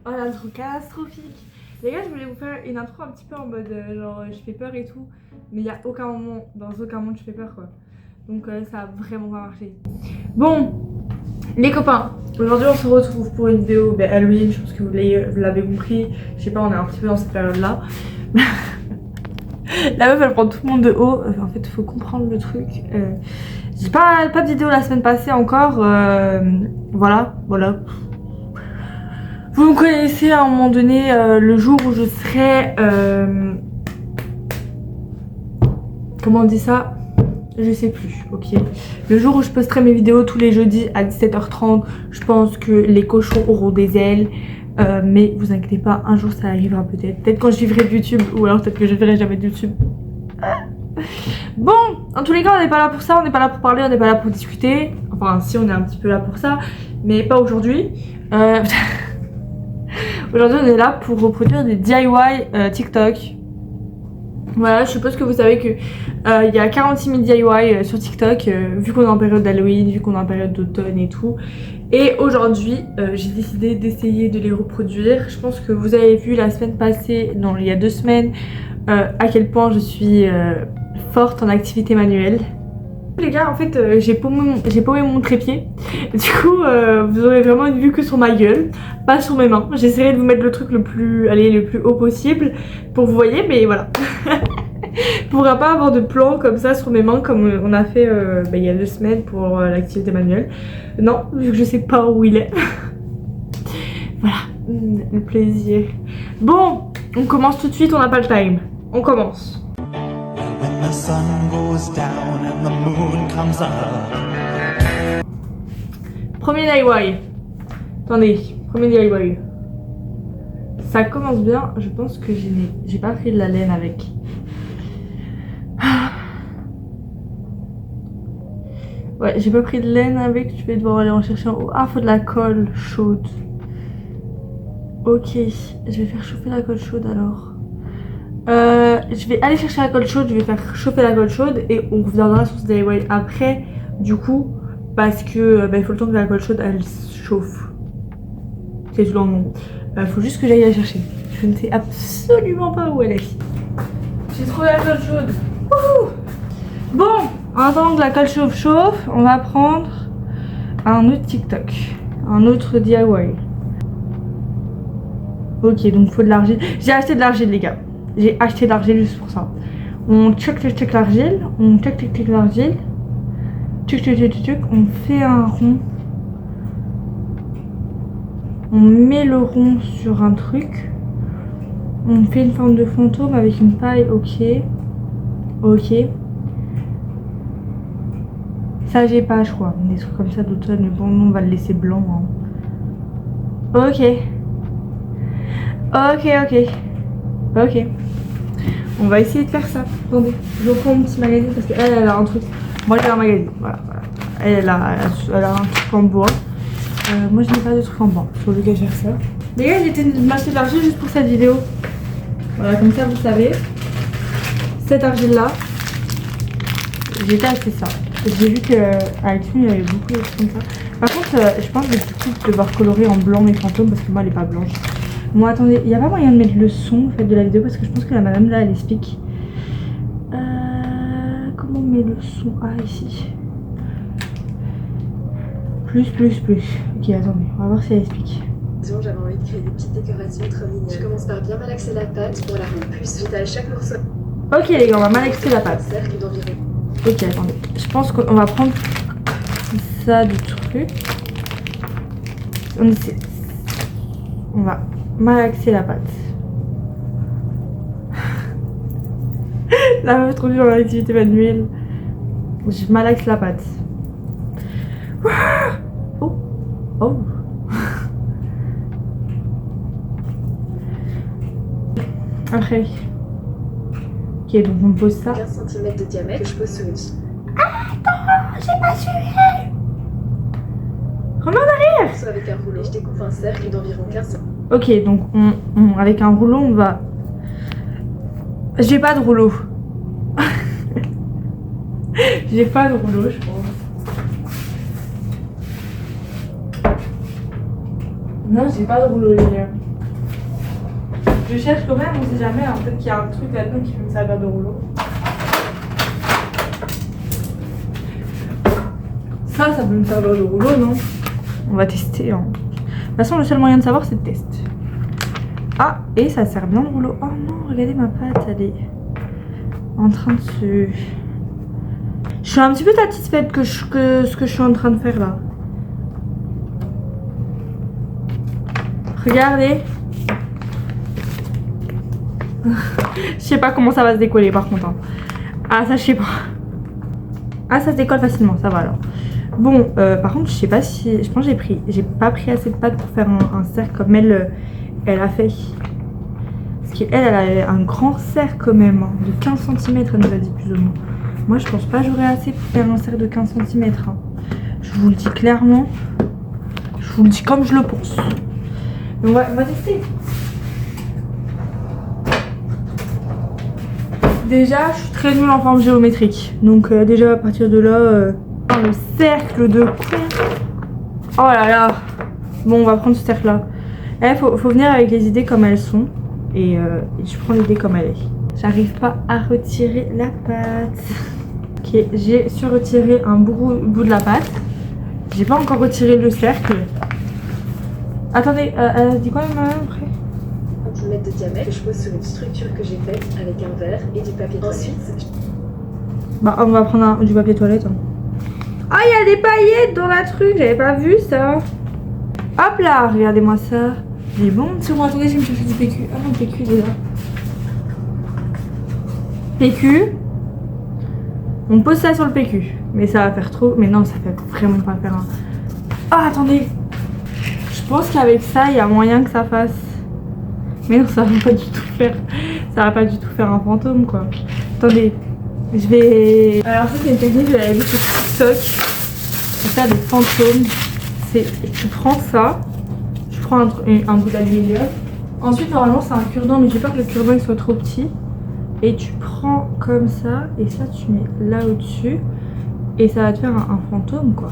Oh l'intro catastrophique. Les gars, je voulais vous faire une intro un petit peu en mode genre je fais peur et tout. Mais il y a aucun moment, dans aucun monde je fais peur quoi. Donc ça a vraiment pas marché. Bon, les copains, aujourd'hui on se retrouve pour une vidéo Halloween, je pense que vous l'avez compris. Je sais pas, on est un petit peu dans cette période là. La meuf elle prend tout le monde de haut. En fait, faut comprendre le truc. J'ai pas de vidéo la semaine passée encore. Voilà. Vous me connaissez à un moment donné, le jour où je serai... comment on dit ça? Je sais plus, ok. Le jour où je posterai mes vidéos tous les jeudis à 17h30, je pense que les cochons auront des ailes. Mais vous inquiétez pas, un jour ça arrivera peut-être. Peut-être quand je vivrai de YouTube, ou alors peut-être que je verrai jamais de YouTube. Bon, en tous les cas, on n'est pas là pour ça, on n'est pas là pour parler, on n'est pas là pour discuter. Enfin, si, on est un petit peu là pour ça, mais pas aujourd'hui. Aujourd'hui, on est là pour reproduire des DIY TikTok. Voilà, je suppose que vous savez que il y a 46 000 DIY sur TikTok, vu qu'on est en période d'Halloween, vu qu'on est en période d'automne et tout. Et aujourd'hui, j'ai décidé d'essayer de les reproduire. Je pense que vous avez vu la semaine passée, non, il y a 2 semaines, à quel point je suis forte en activité manuelle. Les gars, en fait, j'ai paumé mon trépied. Du coup, vous aurez vraiment une vue que sur ma gueule, pas sur mes mains. J'essaierai de vous mettre le truc le plus haut possible pour que vous voyez, mais voilà. Je pourrais pas avoir de plan comme ça sur mes mains comme on a fait il y a 2 semaines pour l'activité manuelle. Non, vu que je sais pas où il est. Voilà, le plaisir. Bon, on commence tout de suite, on n'a pas le time. On commence. When the sun goes down and the moon comes up. Premier DIY. Attendez, premier DIY. Ça commence bien, je pense que j'ai pas pris de la laine avec. Ouais, j'ai pas pris de laine avec, je vais devoir aller en chercher en haut. Ah, faut de la colle chaude. Ok, je vais faire chauffer la colle chaude alors. Je vais aller chercher la colle chaude, je vais faire chauffer la colle chaude et on reviendra sur ce DIY après, du coup, parce que il faut le temps que la colle chaude elle chauffe. C'est tout dans le monde. Faut juste que j'aille la chercher. Je ne sais absolument pas où elle est. J'ai trouvé la colle chaude. Wouhou! Bon, en attendant que la colle chauffe, on va prendre un autre TikTok, un autre DIY. Ok, donc faut de l'argile. J'ai acheté de l'argile, les gars. J'ai acheté de l'argile juste pour ça. On check l'argile. On check l'argile. Check. On fait un rond. On met le rond sur un truc. On fait une forme de fantôme avec une paille. Ok. Ça j'ai pas, je crois. Des trucs comme ça d'automne. Mais bon, nous on va le laisser blanc. Hein. Ok. On va essayer de faire ça. Attendez, je reprends mon petit magazine parce qu'elle a un truc. Moi j'ai un magazine, voilà. Elle a un truc en bois. Moi je n'ai pas de truc en bois. Faut le gars faire ça. Les gars, j'ai été m'acheter de l'argile juste pour cette vidéo. Voilà, comme ça vous savez. Cette argile là, j'ai été acheter ça. J'ai vu qu'avec lui il y avait beaucoup de trucs comme ça. Par contre, je pense que du coup je vais devoir colorer en blanc mes fantômes parce que moi elle est pas blanche. Bon attendez, il n'y a pas moyen de mettre le son en fait, de la vidéo parce que je pense que la madame là elle explique. Comment on met le son? Ah ici. Plus. Ok attendez, on va voir si elle explique. J'avais envie de créer des petites décorations trop mignonnes. Je commence par bien malaxer la pâte pour la rendre plus. J'étale chaque morceau. Ok les gars, on va malaxer la pâte. Cercle d'environ. Ok attendez, je pense qu'on va prendre ça du truc. On va malaxer la pâte. La meuf trop dure en activité manuelle. Je malaxe la pâte. Oh. Après. Ok, donc on pose ça. 15 cm de diamètre que je pose sur une. Attends, j'ai pas suivi. Reviens en arrière. Soit avec un rouleau. Et je découpe un cercle d'environ 15 cm. Ok, donc avec un rouleau, on va... J'ai pas de rouleau. J'ai pas de rouleau, je pense. Non, j'ai pas de rouleau, les gars. Je cherche quand même, on sait jamais, hein, peut-être qu'il y a un truc là-dedans qui peut me servir de rouleau. Ça peut me servir de rouleau, non? On va tester. Hein. De toute façon, le seul moyen de savoir, c'est de tester. Ah, et ça sert bien de rouleau. Oh non, regardez ma pâte, elle est en train de se... Je suis un petit peu satisfaite que ce que je suis en train de faire là. Regardez. Je sais pas comment ça va se décoller par contre. Hein. Ah, ça, je sais pas. Ah, ça se décolle facilement, ça va alors. Bon, par contre, je sais pas si... Je pense que j'ai pas pris assez de pâte pour faire un cercle comme elle a fait. Parce qu'elle a un grand cercle quand même, hein, de 15 cm, elle nous a dit plus ou moins. Moi, je pense pas que j'aurai assez pour faire un cercle de 15 cm. Hein. Je vous le dis clairement. Je vous le dis comme je le pense. Mais on va tester. Déjà, je suis très nulle en forme géométrique. Donc déjà, à partir de là... le cercle de con. Oh là là. Bon, on va prendre ce cercle là. Faut venir avec les idées comme elles sont. Et je prends l'idée comme elle est. J'arrive pas à retirer la pâte. Ok, j'ai sur-retiré un bout de la pâte. J'ai pas encore retiré le cercle. Attendez, elle dit quoi même après? De diamètre que je pose sur une structure que j'ai faite avec un verre et du papier toilette. Ensuite, bah on va prendre du papier toilette. Hein. Ah, il y a des paillettes dans la truc, j'avais pas vu ça. Hop là, regardez-moi ça. Il est bon. C'est bon, attendez, je vais me chercher du PQ. Ah non, le PQ il est là. PQ. On pose ça sur le PQ. Mais ça va faire trop. Mais non, ça fait vraiment pas faire un... Ah, attendez. Je pense qu'avec ça, il y a moyen que ça fasse... Mais non, ça va pas du tout faire... Ça va pas du tout faire un fantôme, quoi. Attendez. Je vais... Alors ça, c'est une technique que j'avais vue sur TikTok. C'est ça, des fantômes. C'est... Tu prends ça. Tu prends un bout d'aluminium. Ensuite, normalement, c'est un cure-dent. Mais j'ai peur que le cure-dent soit trop petit. Et tu prends comme ça. Et ça, tu mets là au-dessus. Et ça va te faire un fantôme, quoi.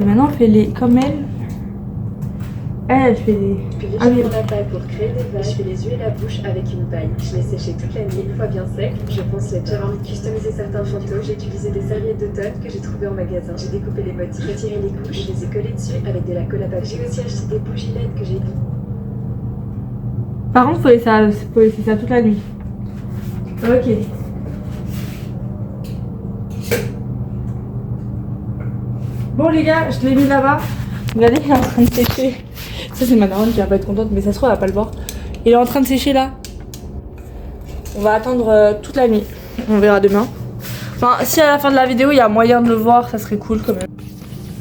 Et maintenant, fais-les comme elle. Elle fait des... Puis je prends la paille pour créer des vagues. Je fais les yeux et la bouche avec une paille. Je les sécher toute la nuit. Une fois bien sec, je ponce les. J'avais envie de customiser certains fantômes. J'ai utilisé des serviettes d'automne que j'ai trouvées en magasin. J'ai découpé les motifs, retiré les couches, je les ai collées dessus avec de la colle à papier. J'ai aussi acheté des bougies LED que j'ai mis. Par contre, faut laisser ça toute la nuit. Ok. Bon les gars, je l'ai mis là-bas. Regardez, il est en train de sécher. Ça c'est ma daronne qui va pas être contente, mais ça se trouve elle va pas le voir. Il est en train de sécher là. On va attendre toute la nuit. On verra demain. Enfin, si à la fin de la vidéo il y a moyen de le voir, ça serait cool quand même.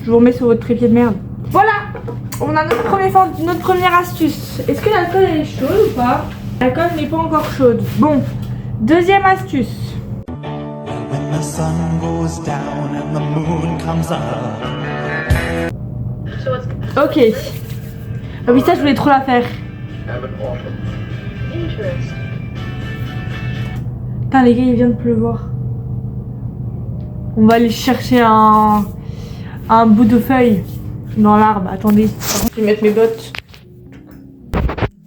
Je vous remets sur votre trépied de merde. Voilà. On a notre première astuce. Est-ce que l'alcool elle est chaude ou pas? L'alcool n'est pas encore chaude. Bon, deuxième astuce. When the sun goes down and the moon comes up. Ok. Ah oui, ça je voulais trop la faire. Putain les gars, il vient de pleuvoir. On va aller chercher un bout de feuille dans l'arbre. Attendez, par contre je vais mettre mes bottes.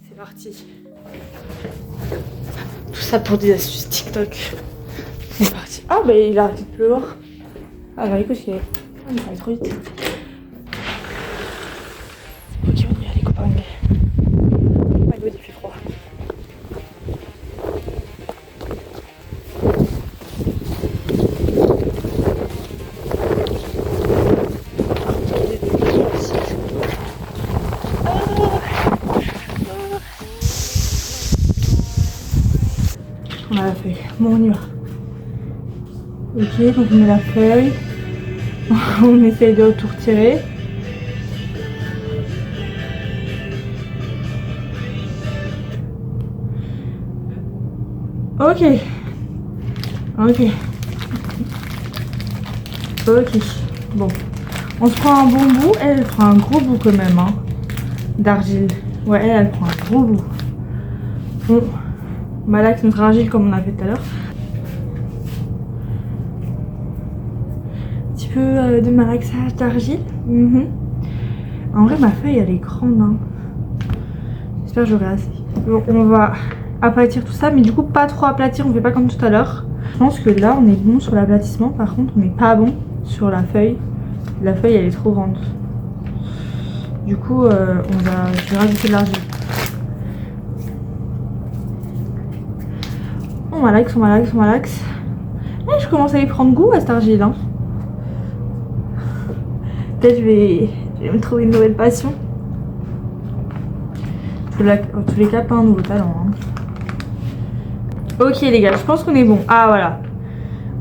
C'est parti. Tout ça pour des astuces TikTok. C'est parti. Ah bah il a arrêté de pleuvoir. Ah bah écoute, il va aller trop vite. Ok, on y va les copains. My God, il fait froid. On a la feuille. Bon, on y va. Ok, donc on met la feuille. On essaye de tout retirer. Ok. Ok. Ok. Bon. On se prend un bon bout. Elle prend un gros bout quand même. Hein, d'argile. Ouais, elle prend un gros bout. Bon. Malaxe notre argile comme on a fait tout à l'heure. Un petit peu de malaxage d'argile. En vrai, ma feuille elle est grande. Hein. J'espère que j'aurai assez. Bon, on va aplatir tout ça, mais du coup pas trop aplatir, on fait pas comme tout à l'heure. Je pense que là on est bon sur l'aplatissement, par contre on n'est pas bon sur la feuille. La feuille elle est trop grande. Du coup je vais rajouter de l'argile. On malaxe, on malaxe, on malaxe. Et je commence à y prendre goût à cette argile. Hein. Peut-être je vais me trouver une nouvelle passion. En tous les cas, pas un nouveau talent. Hein. Ok les gars, je pense qu'on est bon. Ah voilà.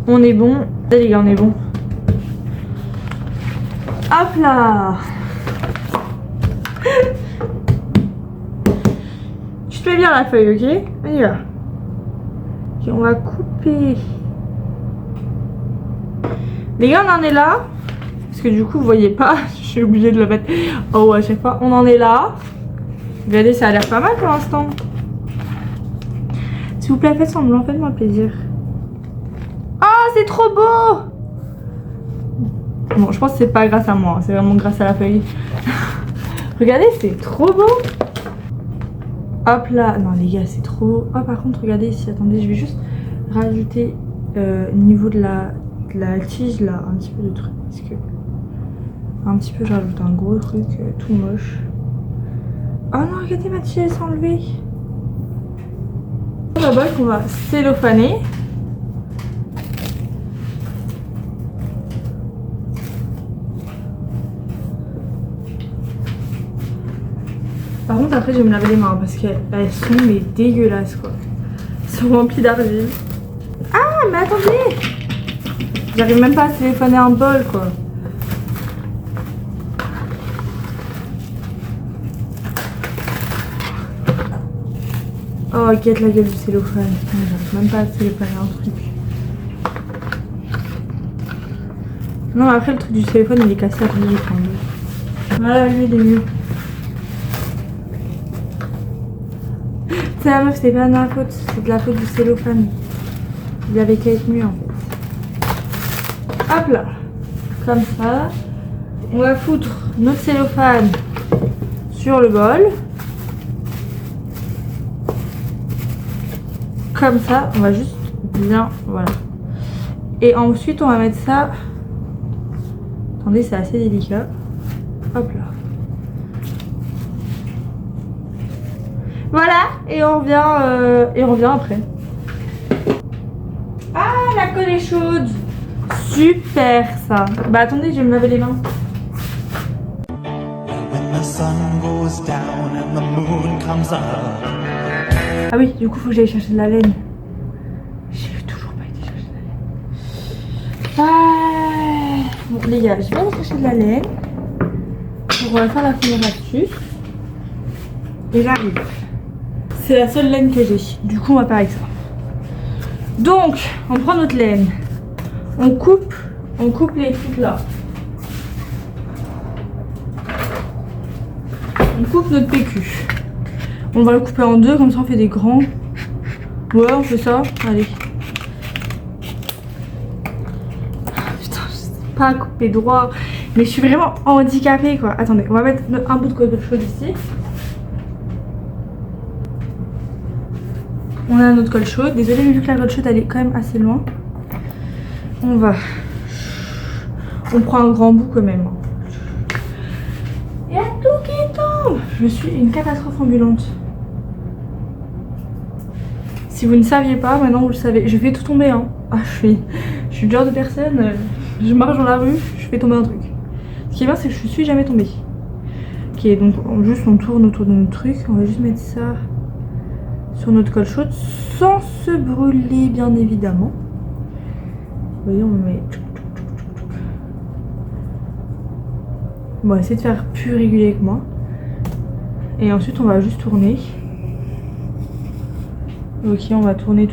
On est bon. Les gars, on est bon. Hop là. Tu te fais bien la feuille, ok? On y va. Ok, on va couper. Les gars, on en est là. Parce que du coup, vous voyez pas. Je suis obligée de le mettre en haut à chaque fois. On en est là. Regardez, ça a l'air pas mal pour l'instant. S'il vous plaît, faites semblant, faites-moi plaisir. Oh, c'est trop beau! Bon, je pense que c'est pas grâce à moi, c'est vraiment grâce à la feuille. Regardez, c'est trop beau! Hop là, non les gars, c'est trop beau. Oh, par contre, regardez ici, attendez, je vais juste rajouter au niveau de la tige là, un petit peu de truc. Parce que un petit peu, je rajoute un gros truc tout moche. Oh non, regardez, ma tige s'est enlevée. Là-bas qu'on va cellophaner. Par contre après je vais me laver les mains parce qu'elles sont mais dégueulasses quoi. Elles sont remplies d'argile. Ah mais attendez, j'arrive même pas à téléphoner un bol quoi. Oh guette la gueule du cellophane. J'arrive même pas à téléphoner un truc. Non mais après le truc du téléphone il est cassé après j'ai pris. Voilà lui il est mieux. C'est la meuf, c'est pas de ma faute, c'est de la faute du cellophane. Il avait qu'à être mieux en fait. Hop là, comme ça. On va foutre notre cellophane sur le bol. Comme ça, on va juste bien, voilà. Et ensuite on va mettre ça. Attendez, c'est assez délicat. Hop là. Voilà, et on revient après. Ah, la colle est chaude. Super ça. Bah attendez, je vais me laver les mains. When the sun goes down and the moon comes up. Ah oui, du coup faut que j'aille chercher de la laine. J'ai toujours pas été chercher de la laine. Ah. Bon les gars, je vais aller chercher de la laine. On va faire la première astuce. Et j'arrive. C'est la seule laine que j'ai. Du coup, on va faire avec ça. Donc, on prend notre laine. On coupe les trucs là. On coupe notre PQ. On va le couper en deux, comme ça on fait des grands. Ouais, on fait ça. Allez. Putain, je sais pas couper droit. Mais je suis vraiment handicapée quoi. Attendez, on va mettre un bout de colle chaude ici. On a notre colle chaude. Désolée, mais vu que la colle chaude elle est quand même assez loin. On prend un grand bout quand même. Il y a tout qui tombe. Je suis une catastrophe ambulante. Si vous ne saviez pas, maintenant vous le savez. Je fais tout tomber. Hein. Ah, je suis le genre de personne. Je marche dans la rue, je fais tomber un truc. Ce qui est bien, c'est que je suis jamais tombée. Ok, donc juste on tourne autour de notre truc. On va juste mettre ça sur notre colle chaude sans se brûler bien évidemment. Vous voyez, on met. On va essayer de faire plus régulier que moi. Et ensuite on va juste tourner. Ok, on va tourner.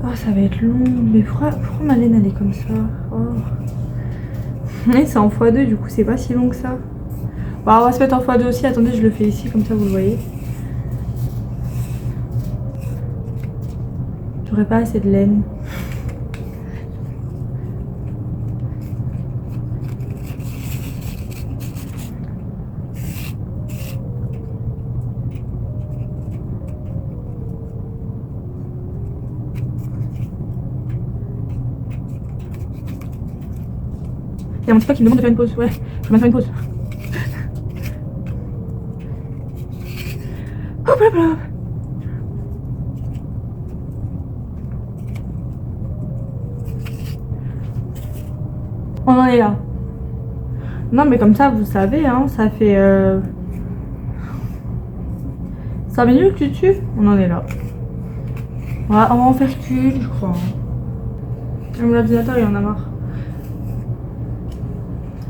Oh, ça va être long. Mais pourquoi ma laine elle est comme ça? Oh. Et c'est en x2, du coup c'est pas si long que ça. Bon, on va se mettre en x2 aussi. Attendez, je le fais ici, comme ça vous le voyez. J'aurais pas assez de laine. Il y a mon TikTok qui me demande de faire une pause. Ouais, je vais même faire une pause. Hop là là. On en est là. Non mais comme ça vous savez hein, ça fait 5 minutes que tu tues. On en est là. Voilà, on va en faire qu'une je crois. Mon ordinateur il en a marre.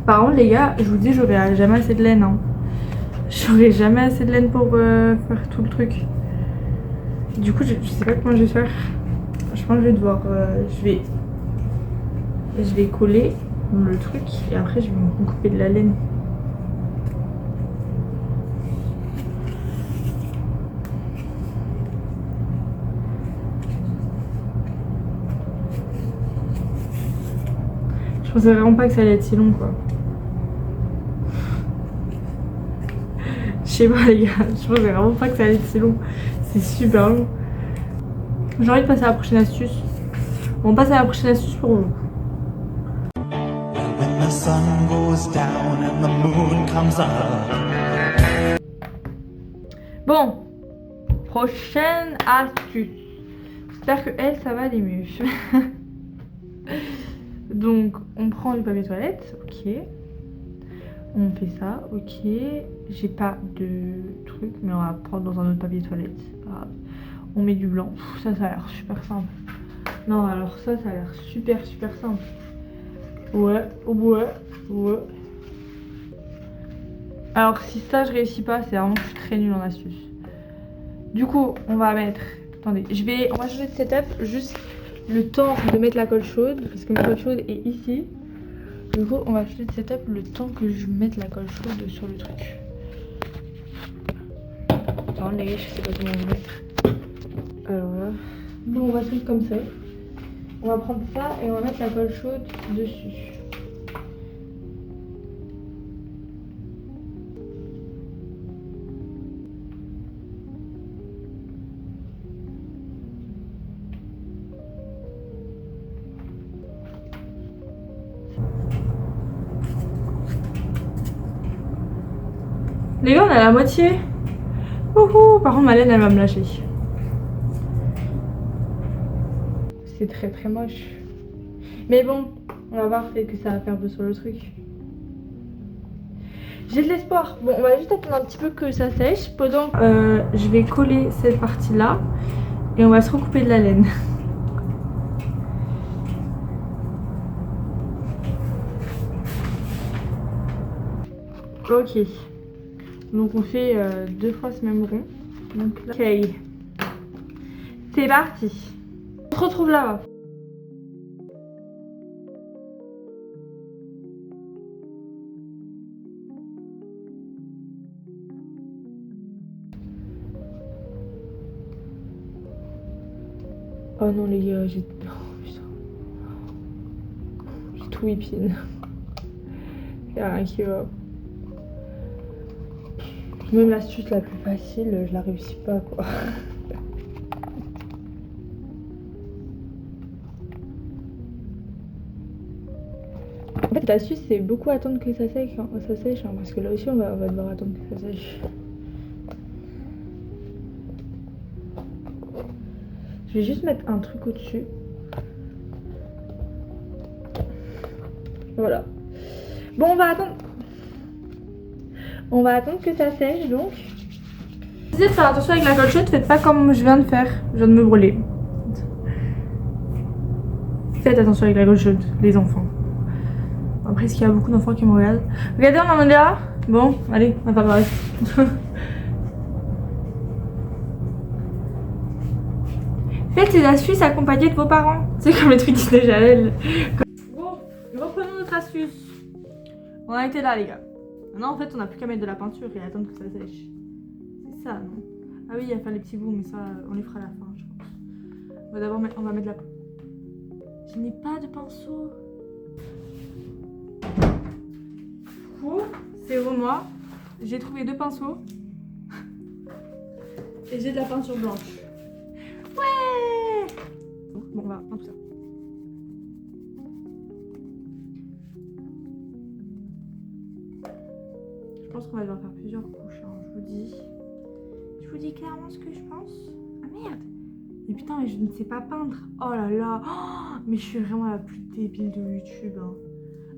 Par contre les gars, je vous dis j'aurai jamais assez de laine hein. J'aurai jamais assez de laine pour faire tout le truc. Du coup je sais pas comment je vais faire. Je pense que je vais devoir je vais coller le truc et après je vais me couper de la laine. Je pensais vraiment pas que ça allait être si long quoi. Je sais pas les gars, je pensais vraiment pas que ça allait être si long. C'est super long. J'ai envie de passer à la prochaine astuce. On passe à la prochaine astuce pour vous. When the sun goes down and the moon comes up. Bon, prochaine astuce. J'espère que elle, ça va aller mieux. Donc, on prend du papier toilette, ok. On fait ça, ok. J'ai pas de truc, mais on va prendre dans un autre papier toilette, c'est pas grave. On met du blanc, ça a l'air super simple. Non, alors ça a l'air super simple. Ouais. Alors si ça je réussis pas, c'est vraiment que je suis très nulle en astuce. Du coup, on va mettre... Attendez, on va changer de setup juste le temps de mettre la colle chaude, parce que ma colle chaude est ici. Du coup, on va changer de setup le temps que je mette la colle chaude sur le truc. Attends les gars, je sais pas comment on va mettre. Alors là... Bon, on va se mettre comme ça. On va prendre ça et on va mettre la colle chaude dessus. Les gars, on est à la moitié. Ouhou, par contre, ma laine, elle va me lâcher. C'est très moche. Mais bon, on va voir peut-être que ça va faire beau sur le truc. J'ai de l'espoir. Bon, on va juste attendre un petit peu que ça sèche. Pendant je vais coller cette partie-là. Et on va se recouper de la laine. Ok. Donc on fait 2 fois ce même rond. Donc là, ok. C'est parti. On se retrouve là-bas. Oh non les gars, j'ai... Oh, putain. J'ai tout épine. Il y a rien qui va. Même l'astuce la plus facile, je la réussis pas quoi. En fait l'astuce c'est beaucoup attendre que ça sèche, hein, parce que là aussi on va devoir attendre que ça sèche. Je vais juste mettre un truc au-dessus. Voilà. Bon, on va attendre que ça sèche donc. Essayez de faire attention avec la colle chaude, faites pas comme je viens de faire. Je viens de me brûler. Faites attention avec la colle chaude, les enfants. Après, est-ce qu'il y a beaucoup d'enfants qui me regardent? Regardez, on en est là. Bon, allez, on va pas parler. Faites ces astuces accompagnées de vos parents. C'est comme le truc Disney Channel. Bon, reprenons notre astuce. On a été là les gars. Maintenant en fait on n'a plus qu'à mettre de la peinture et attendre que ça sèche. C'est ça non? Ah oui il y a faire les petits bouts mais ça on les fera à la fin je pense. On va d'abord mettre, on va mettre la... Je n'ai pas de pinceau. C'est au moi. J'ai trouvé 2 pinceaux. Et j'ai de la peinture blanche. Ouais. Bon on va prendre tout ça. Je pense qu'on va devoir faire plusieurs couches, hein, je vous dis. Je vous dis clairement ce que je pense. Ah merde! Mais putain, mais je ne sais pas peindre. Oh là là! Oh, mais je suis vraiment la plus débile de YouTube. Hein.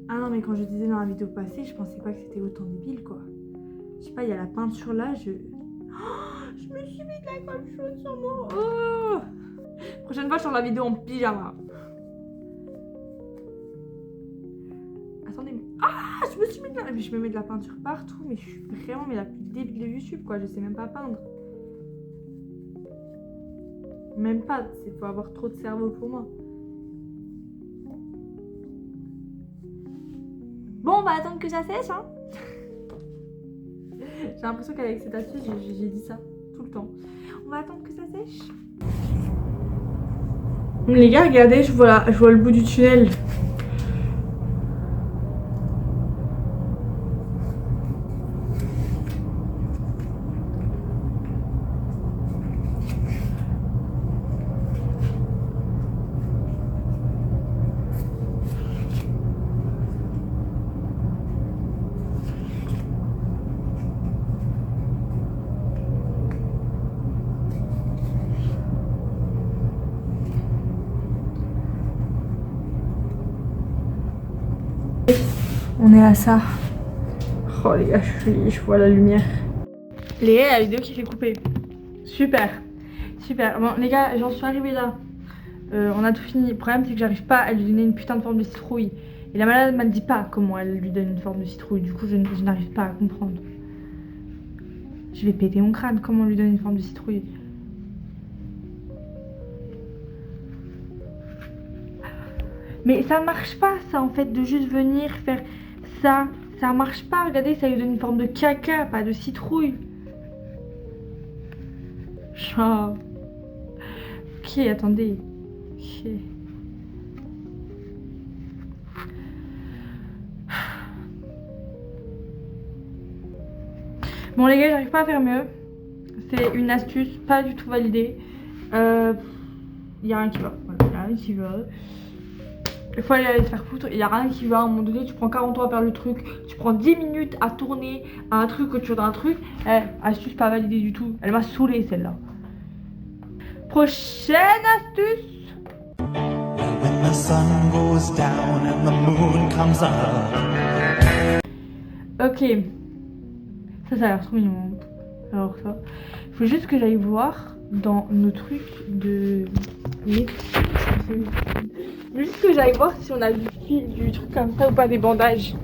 Ah non, mais quand je disais dans la vidéo passée, je pensais pas que c'était autant débile, quoi. Je sais pas, il y a la peinture là, je me suis mis de la colle chaude sur mon... Oh, prochaine fois, je sors la vidéo en pyjama. Attendez, mais... Ah, je me suis mis de la... Je me mets de la peinture partout, mais je suis vraiment la plus débile de YouTube, quoi. Je sais même pas peindre. Même pas, il faut avoir trop de cerveau pour moi. Bon, on va attendre que ça sèche, hein. J'ai l'impression qu'avec cette astuce, j'ai dit ça tout le temps. On va attendre que ça sèche. Les gars, regardez, je vois le bout du tunnel. On est à ça. Oh les gars, je vois la lumière. Les gars, la vidéo qui fait couper. Super. Super. Bon les gars, j'en suis arrivée là. On a tout fini. Le problème c'est que j'arrive pas à lui donner une putain de forme de citrouille. Et la malade ne me dit pas comment elle lui donne une forme de citrouille. Du coup je n'arrive pas à comprendre. Je vais péter mon crâne. Comment on lui donne une forme de citrouille? Mais ça marche pas ça en fait de juste venir faire ça. Ça marche pas, regardez, ça lui donne une forme de caca, pas de citrouille. Genre... Ok, attendez. Ok. Bon les gars, j'arrive pas à faire mieux. C'est une astuce pas du tout validée. Y a rien qui va. Voilà, y a rien qui va. Il faut aller se faire foutre, il n'y a rien qui va. À un moment donné, tu prends 40 ans à faire le truc, tu prends 10 minutes à tourner un truc autour d'un truc. Astuce pas validée du tout. Elle m'a saoulée celle-là. Prochaine astuce. When the sun goes down and the moon comes up. Ok. Ça a l'air trop mignon. Alors ça. Il faut juste que j'aille voir dans nos trucs de... Juste que j'aille voir si on a du fil, du truc comme ça ou pas, des bandages.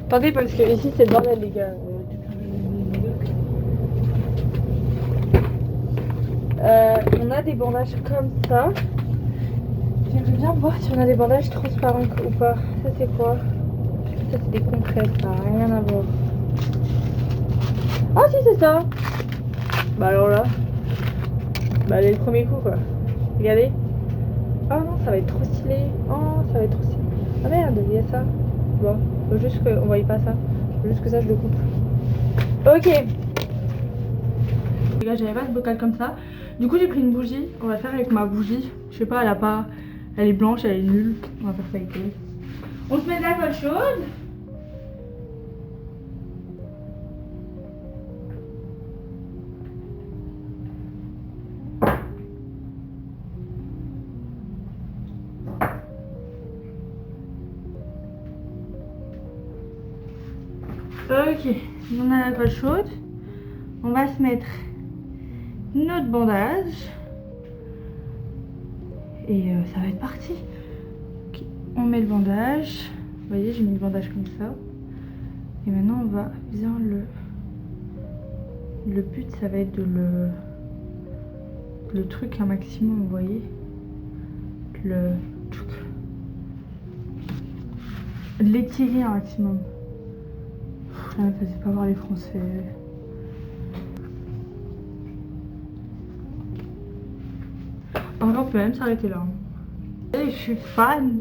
Attendez parce que ici c'est le bordel les gars. On a des bandages comme ça. J'aimerais bien voir si on a des bandages transparents ou pas. Ça c'est quoi? Ça c'est des compresses, ça n'a rien à voir. Ah si c'est ça. Bah alors là. Bah allez le premier coup quoi. Regardez. Oh non, ça va être trop stylé. Oh, ça va être trop stylé. Ah merde, il y a ça. Bon, faut juste qu'on voyait pas ça. Faut juste que ça, je le coupe. Ok. Les gars, j'avais pas de bocal comme ça. Du coup, j'ai pris une bougie. On va faire avec ma bougie. Je sais pas, elle a pas... Elle est blanche, elle est nulle. On va faire ça avec elle. On se met de la colle chaude. Ok, on a la colle chaude. On va se mettre notre bandage. Et ça va être parti. Okay. On met le bandage. Vous voyez, j'ai mis le bandage comme ça. Et maintenant, on va bien le but, ça va être de le truc un maximum, vous voyez. L'étirer un maximum. Ça me faisait pas voir les Français. En vrai, on peut même s'arrêter là. Et je suis fan.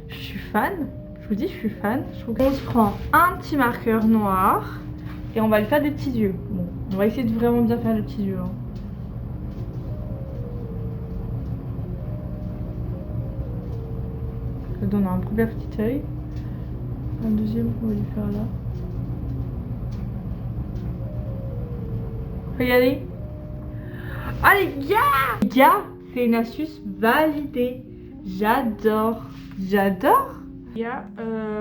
Je vous dis, je suis fan. On se prend un petit marqueur noir et on va lui faire des petits yeux. Bon, on va essayer de vraiment bien faire les petits yeux. Hein. Je donne un premier petit œil. Un deuxième, on va lui faire là. Regardez. Ah les gars, c'est une astuce validée. J'adore. J'adore. Il y a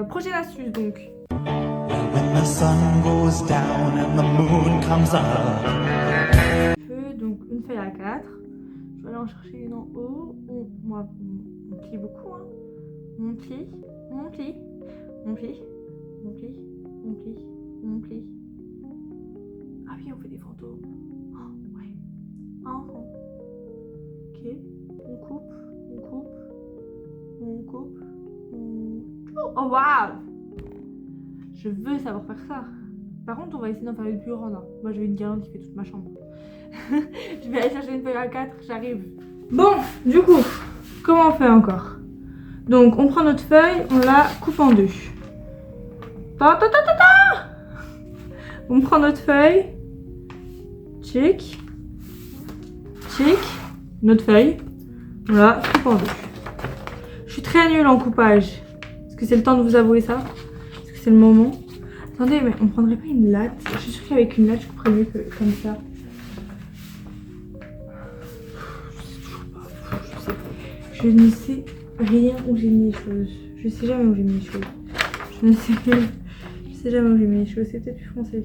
prochaine astuce donc. When the sun goes down and the moon comes up. Donc une feuille à 4. Je vais aller en chercher une en haut. On plie beaucoup hein. On plie. Ah oui, on fait des fantômes. Oh, ouais. Un rond. Ok. On coupe. Oh waouh! Je veux savoir faire ça. Par contre, on va essayer d'en faire une plus grande. Hein. Moi, j'ai une guirlande qui fait toute ma chambre. Je vais aller chercher une feuille à 4, j'arrive. Bon, du coup, comment on fait encore? Donc, on prend notre feuille, on la coupe en deux. On prend notre feuille. Tchic. Notre feuille. On la coupe en deux. Je suis très nulle en coupage. Est-ce que c'est le temps de vous avouer ça? Est-ce que c'est le moment? Attendez, mais on prendrait pas une latte? Je suis sûre qu'avec une latte, je couperais mieux que comme ça. Je ne sais rien où j'ai mis les choses. Je sais jamais où j'ai mis les choses. Je sais jamais où j'ai mis les choses. C'est peut-être plus français.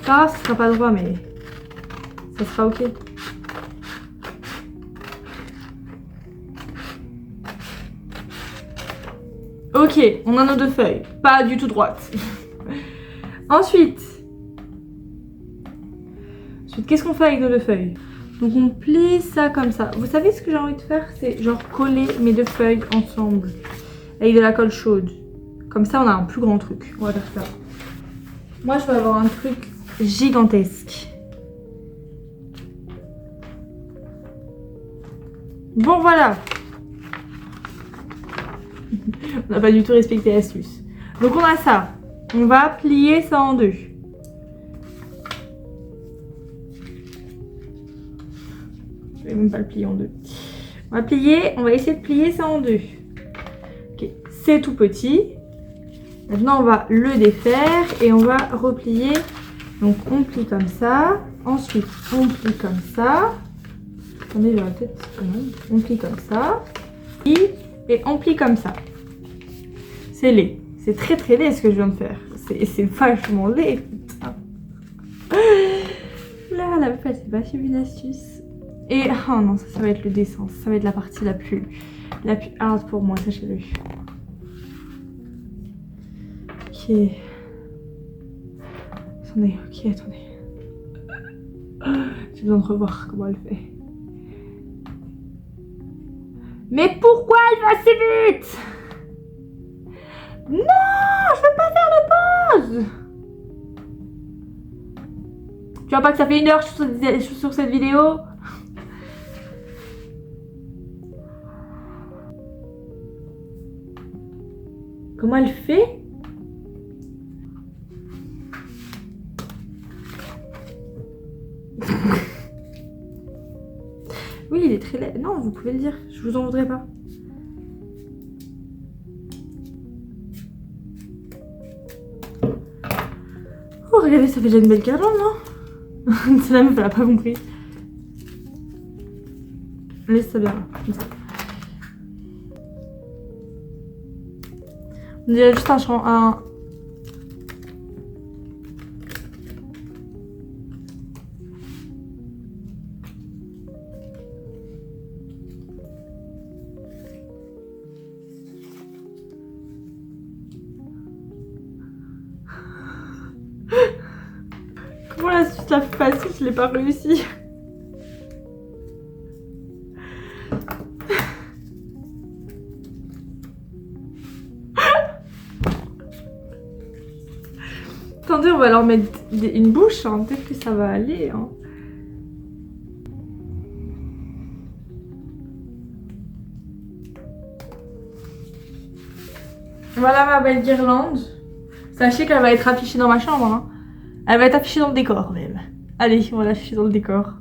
Ah, ce sera pas droit, mais ça sera ok. Ok, on a nos deux feuilles. Pas du tout droites. Ensuite, qu'est-ce qu'on fait avec nos deux feuilles? Donc on plie ça comme ça. Vous savez ce que j'ai envie de faire? C'est genre coller mes deux feuilles ensemble. Avec de la colle chaude. Comme ça on a un plus grand truc. On va faire ça. Moi je vais avoir un truc gigantesque. Bon voilà. On n'a pas du tout respecté l'astuce. Donc on a ça. On va plier ça en deux. Je vais même pas le plier en deux. On va essayer de plier ça en deux. Ok, c'est tout petit. Maintenant on va le défaire et on va replier. Donc on plie comme ça. Ensuite on plie comme ça. Attendez, j'aurais peut-être... On plie comme ça. Et on plie comme ça. C'est laid. C'est très très laid ce que je viens de faire. C'est vachement laid, putain. Là, la meuf, elle s'est pas suivi une astuce. Et oh non, ça va être le dessin. Ça va être la partie la plus hard pour moi, sachez-le. Ok. Attendez. J'ai besoin de revoir comment elle fait. Mais pourquoi elle va si vite? Non, je veux pas faire de pause. Tu vois pas que ça fait 1 heure sur cette vidéo? Comment elle fait? Oui, il est très laid. Non, vous pouvez le dire, je vous en voudrais pas. Oh, regardez, ça fait déjà une belle guirlande, non? C'est la meuf, elle a pas compris. Laisse ça bien là, comme ça. On dirait juste un... Comment la suite la plus facile, je l'ai pas réussi. Attendez, on va leur mettre une bouche, hein. Peut-être que ça va aller. Hein. Voilà ma belle guirlande. Sachez qu'elle va être affichée dans ma chambre. Hein. Elle va être affichée dans le décor même. Allez, on va l'afficher dans le décor.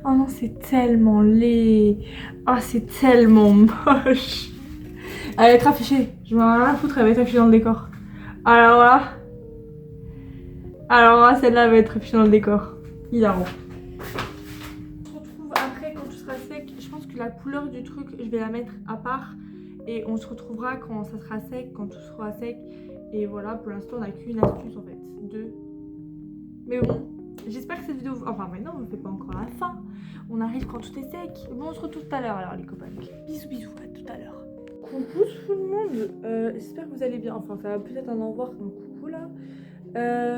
Oh non, c'est tellement laid. Oh, c'est tellement moche. Elle va être affichée. Je m'en ai rien à foutre, elle va être affichée dans le décor. Alors là... Alors là, celle-là va être affichée dans le décor. Hilarant. On se retrouve après quand tout sera sec. Je pense que la couleur du truc, je vais la mettre à part. Et on se retrouvera quand ça sera sec, quand tout sera sec. Et voilà, pour l'instant, on n'a qu'une astuce en fait. 2. Mais bon, j'espère que cette vidéo... Enfin, maintenant, on ne fait pas encore la fin. On arrive quand tout est sec. Bon, on se retrouve tout à l'heure alors, les copains. Bisous, bisous, à tout à l'heure. Coucou tout le monde. J'espère que vous allez bien. Enfin, ça va peut-être en avoir un coucou là.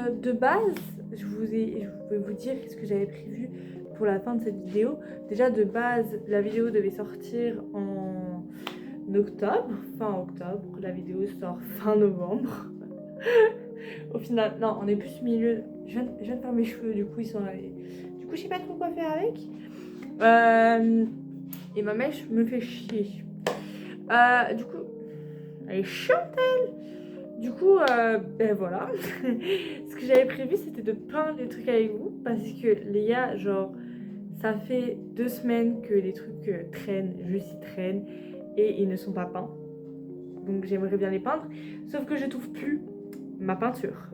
De base, je vais vous dire ce que j'avais prévu pour la fin de cette vidéo. Déjà, de base, la vidéo devait sortir en octobre, fin octobre. La vidéo sort fin novembre. Au final, non, on est plus milieu. Je viens de faire mes cheveux, du coup, ils sont. Du coup, je sais pas trop quoi faire avec. Et ma mèche me fait chier. Du coup, elle est chiante, elle. Du coup, ben voilà. Ce que j'avais prévu, c'était de peindre les trucs avec vous. Parce que les gars, genre, ça fait 2 semaines que les trucs traînent, juste ils traînent. Et ils ne sont pas peints. Donc j'aimerais bien les peindre. Sauf que je trouve plus ma peinture.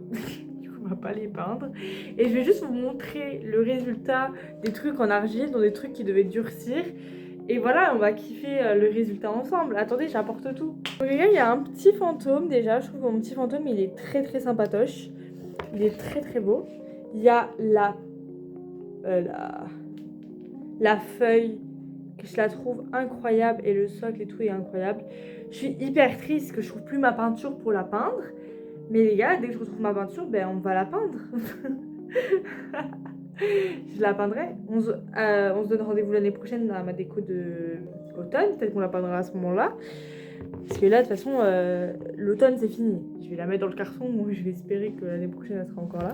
Du coup, on va pas les peindre. Et je vais juste vous montrer le résultat des trucs en argile, dans des trucs qui devaient durcir. Et voilà, on va kiffer le résultat ensemble. Attendez, j'apporte tout. Donc les gars, il y a un petit fantôme déjà. Je trouve que mon petit fantôme, il est très très sympatoche. Il est très très beau. Il y a la feuille, que je la trouve incroyable. Et le socle et tout est incroyable. Je suis hyper triste que je trouve plus ma peinture pour la peindre. Mais les gars, dès que je retrouve ma peinture, ben on va la peindre. Je la peindrai. On se donne rendez-vous l'année prochaine à ma déco de automne. Peut-être qu'on la peindra à ce moment-là. Parce que là, de toute façon, l'automne c'est fini. Je vais la mettre dans le carton. Moi, je vais espérer que l'année prochaine elle sera encore là.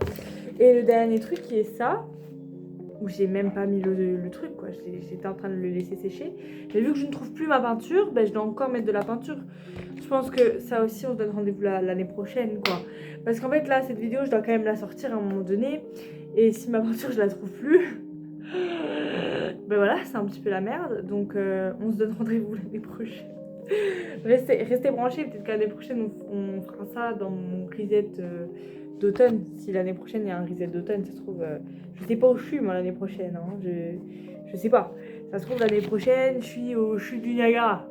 Et le dernier truc qui est ça, où j'ai même pas mis le truc, quoi. J'étais en train de le laisser sécher. Mais vu que je ne trouve plus ma peinture, ben, je dois encore mettre de la peinture. Je pense que ça aussi, on se donne rendez-vous l'année prochaine, quoi. Parce qu'en fait, là, cette vidéo, je dois quand même la sortir à un moment donné. Et si ma peinture, je la trouve plus, ben voilà, c'est un petit peu la merde. Donc, on se donne rendez-vous l'année prochaine. Restez branchés. Peut-être qu'année prochaine, on fera ça dans mon reset d'automne. Si l'année prochaine, il y a un reset d'automne, ça se trouve... je sais pas où je suis, moi, l'année prochaine. Hein. Je sais pas. Ça se trouve, l'année prochaine, je suis aux chutes du Niagara.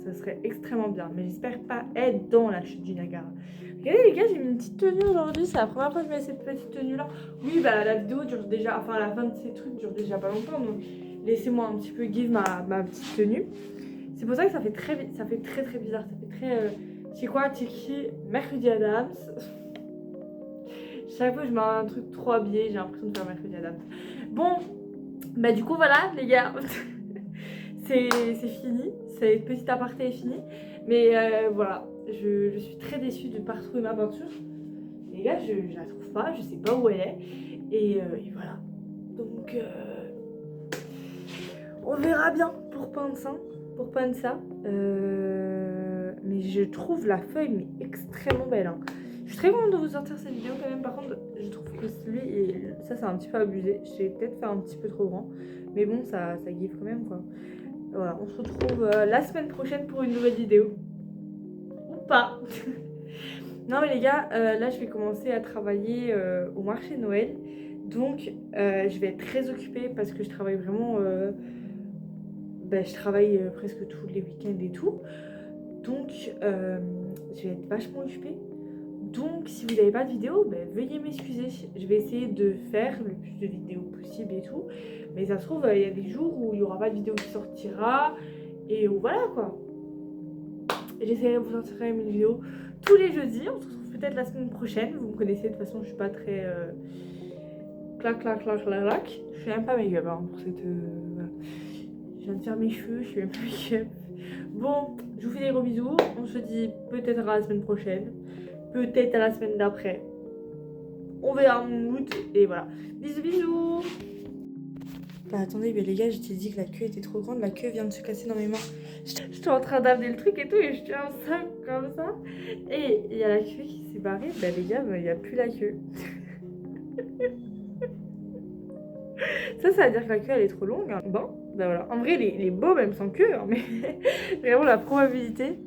Ça serait extrêmement bien. Mais j'espère pas être dans la chute du Niagara. Regardez les gars, j'ai mis une petite tenue aujourd'hui. C'est la première fois que je mets cette petite tenue là. Oui, bah la vidéo dure déjà... Enfin, la fin de ces trucs dure déjà pas longtemps. Donc, laissez-moi un petit peu give ma petite tenue. C'est pour ça que ça fait très bizarre. Ça fait très... c'est quoi, Tiki, Mercredi Adams. Chaque fois que je mets un truc trop habillé, j'ai l'impression de faire Mercredi Adams. Bon, bah du coup voilà les gars. c'est fini. Cette petite aparté est finie. Mais voilà, je suis très déçue de ne pas retrouver ma peinture. Les gars, je la trouve pas, je sais pas où elle est. Et voilà. Donc on verra bien pour peindre ça. Mais je trouve la feuille mais extrêmement belle. Hein. Je suis très contente de vous sortir cette vidéo quand même. Par contre, je trouve que celui, ça c'est un petit peu abusé. J'ai peut-être fait un petit peu trop grand. Mais bon, ça give quand même quoi. Voilà, on se retrouve la semaine prochaine pour une nouvelle vidéo. Ou pas. Non mais les gars, là je vais commencer à travailler au marché de Noël. Donc je vais être très occupée parce que je travaille vraiment... je travaille presque tous les week-ends et tout. Donc je vais être vachement occupée. Donc si vous n'avez pas de vidéo, veuillez m'excuser. Je vais essayer de faire le plus de vidéos possible et tout. Mais ça se trouve, il y a des jours où il n'y aura pas de vidéo qui sortira. Et voilà quoi. J'essaierai de vous sortir quand même une vidéo tous les jeudis. On se retrouve peut-être la semaine prochaine. Vous me connaissez, de toute façon je suis pas très... clac. Je fais même pas make-up hein, pour cette... voilà. Je viens de faire mes cheveux, je suis même pas make-up. Bon, je vous fais des gros bisous. On se dit peut-être à la semaine prochaine. Peut-être à la semaine d'après. On verra mon mood. Et voilà. Bisous, bisous. Bah attendez, mais les gars, je t'ai dit que la queue était trop grande. La queue vient de se casser dans mes mains. J'étais en train d'amener le truc et tout. Et je tiens ça comme ça. Et il y a la queue qui s'est barrée. Bah les gars, il n'y a plus la queue. Ça veut dire que la queue elle est trop longue. Hein. Bon, bah voilà. En vrai, il est beau même sans queue. Hein, mais vraiment, la probabilité